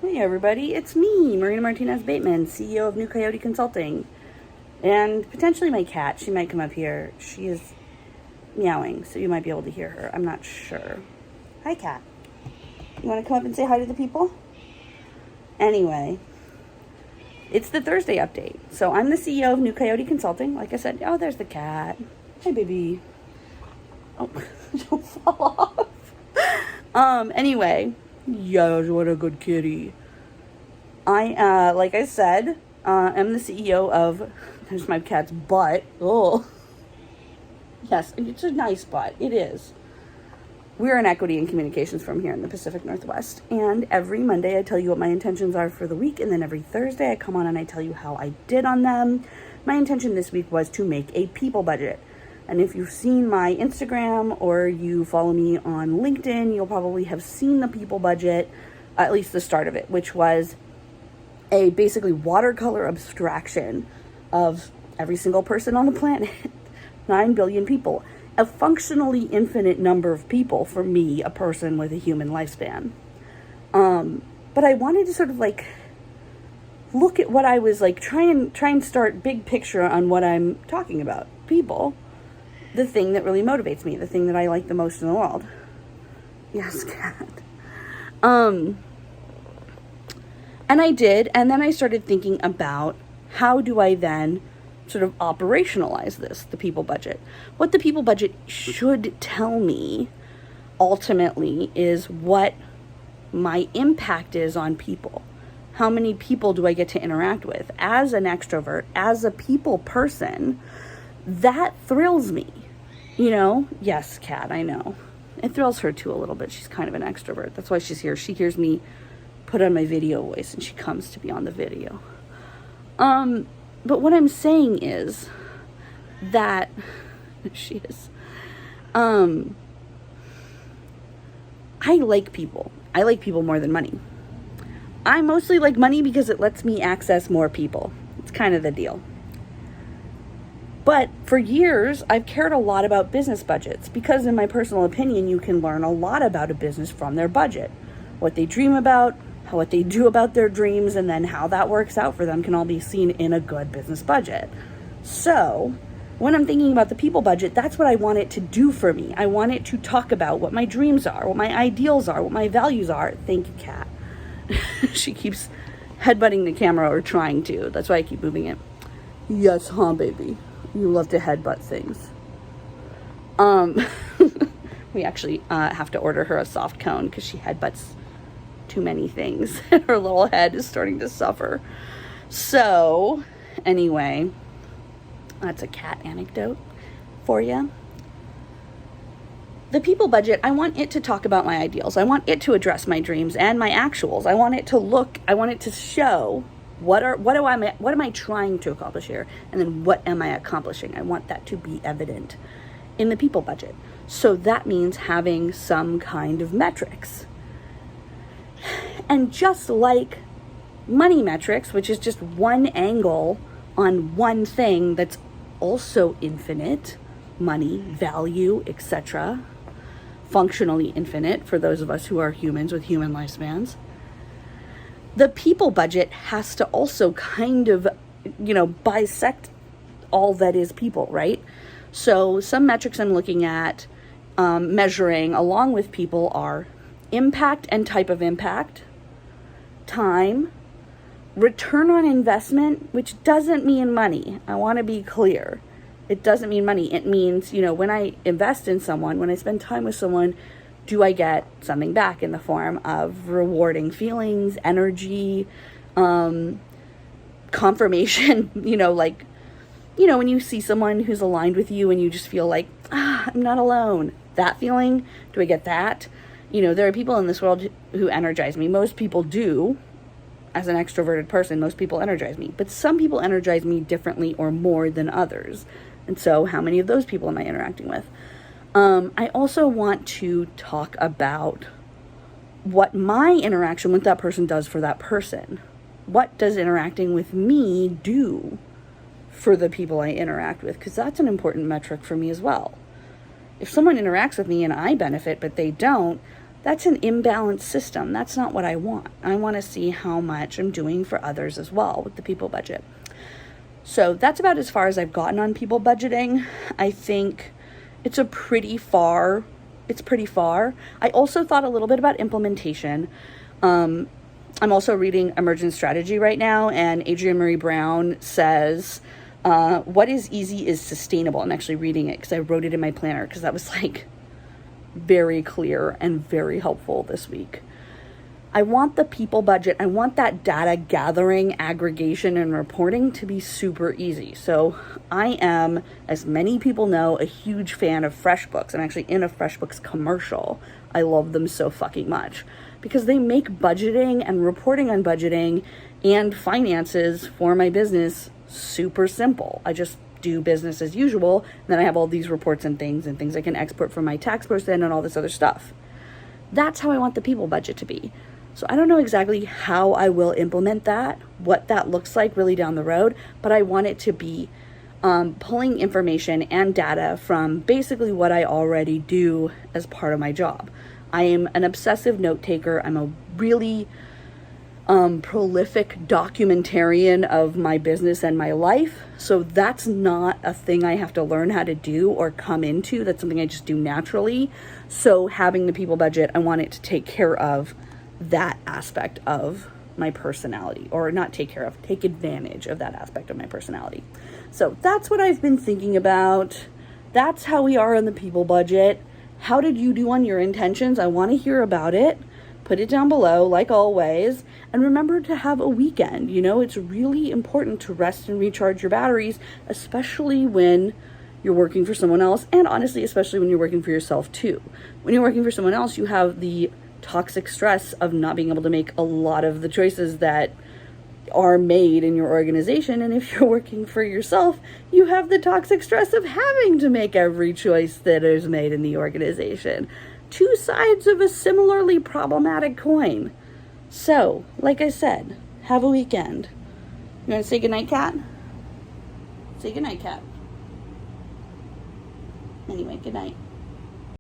Hey everybody, it's me, Marina Martinez-Bateman, CEO of New Coyote Consulting. And potentially my cat, she might come up here. She is meowing, so you might be able to hear her. I'm not sure. Hi cat. You want to come up and say hi to the people? Anyway, it's the Thursday update. So I'm the CEO of New Coyote Consulting. Like I said, oh, there's the cat. Hi baby. Oh, don't fall off. Anyway. Yes, what a good kitty. Like I said, am the CEO of, there's my cat's butt. Oh, yes, it's a nice butt. It is. We're an equity and communications firm here in the Pacific Northwest. And every Monday I tell you what my intentions are for the week. And then every Thursday I come on and I tell you how I did on them. My intention this week was to make a people budget. And if you've seen my Instagram or you follow me on LinkedIn, you'll probably have seen the people budget, at least the start of it, which was a basically watercolor abstraction of every single person on the planet, 9 billion people, a functionally infinite number of people for me, a person with a human lifespan. But I wanted to sort of like look at what I was like, try and start big picture on what I'm talking about. People. The thing that really motivates me, the thing that I like the most in the world. Yes, cat. And I did, and then I started thinking about how do I then sort of operationalize this, the people budget. What the people budget should tell me ultimately is what my impact is on people. How many people do I get to interact with? As an extrovert, as a people person, that thrills me, you know? Yes, cat, I know. It thrills her too a little bit. She's kind of an extrovert. That's why she's here. She hears me put on my video voice and she comes to be on the video. But what I'm saying is that she is, I like people. I like people more than money. I mostly like money because it lets me access more people. It's kind of the deal. But for years, I've cared a lot about business budgets because in my personal opinion, you can learn a lot about a business from their budget. What they dream about, what they do about their dreams, and then how that works out for them can all be seen in a good business budget. So when I'm thinking about the people budget, that's what I want it to do for me. I want it to talk about what my dreams are, what my ideals are, what my values are. Thank you, cat. She keeps headbutting the camera or trying to. That's why I keep moving it. Yes, huh, baby? You love to headbutt things. We actually have to order her a soft cone because she headbutts too many things and her little head is starting to suffer. So, anyway, that's a cat anecdote for you. The people budget, I want it to talk about my ideals. I want it to address my dreams and my actuals. I want it to show what am I trying to accomplish here? And then what am I accomplishing? I want that to be evident in the people budget. So that means having some kind of metrics. And just like money metrics, which is just one angle on one thing that's also infinite, money, value, etc., functionally infinite for those of us who are humans with human lifespans, the people budget has to also kind of, bisect all that is people, right? So some metrics I'm looking at measuring along with people are impact and type of impact, time, return on investment, which doesn't mean money. I want to be clear. It doesn't mean money. It means, when I invest in someone, when I spend time with someone, do I get something back in the form of rewarding feelings, energy, confirmation, when you see someone who's aligned with you and you just feel like, I'm not alone. That feeling, do I get that? There are people in this world who energize me. Most people do. As an extroverted person, most people energize me. But some people energize me differently or more than others. And so how many of those people am I interacting with? I also want to talk about what my interaction with that person does for that person. What does interacting with me do for the people I interact with? Because that's an important metric for me as well. If someone interacts with me and I benefit, but they don't, That's an imbalanced system. That's not what I want. I want to see how much I'm doing for others as well with the people budget. So that's about as far as I've gotten on people budgeting. I think it's pretty far. I also thought a little bit about implementation. I'm also reading Emergent Strategy right now, and Adrienne Marie Brown says, what is easy is sustainable. I'm actually reading it because I wrote it in my planner because that was like very clear and very helpful this week. I want the people budget. I want that data gathering, aggregation, and reporting to be super easy. So I am, as many people know, a huge fan of FreshBooks. I'm actually in a FreshBooks commercial. I love them so fucking much because they make budgeting and reporting on budgeting and finances for my business super simple. I just do business as usual. And then I have all these reports and things I can export from my tax person and all this other stuff. That's how I want the people budget to be. So I don't know exactly how I will implement that, what that looks like really down the road, but I want it to be pulling information and data from basically what I already do as part of my job. I am an obsessive note taker. I'm a really prolific documentarian of my business and my life. So that's not a thing I have to learn how to do or come into. That's something I just do naturally. So having the people budget, I want it to take care of that aspect of my personality, or not take advantage of that aspect of my personality. So that's what I've been thinking about. That's how we are on the people budget. How did you do on your intentions? I want to hear about it. Put it down below, like always. And remember to have a weekend. You know, it's really important to rest and recharge your batteries, especially when you're working for someone else. And honestly, especially when you're working for yourself too. When you're working for someone else, you have the toxic stress of not being able to make a lot of the choices that are made in your organization. And if you're working for yourself, you have the toxic stress of having to make every choice that is made in the organization. Two sides of a similarly problematic coin. So, like I said, have a weekend. You want to say goodnight, cat? Say goodnight, cat. Anyway, good night.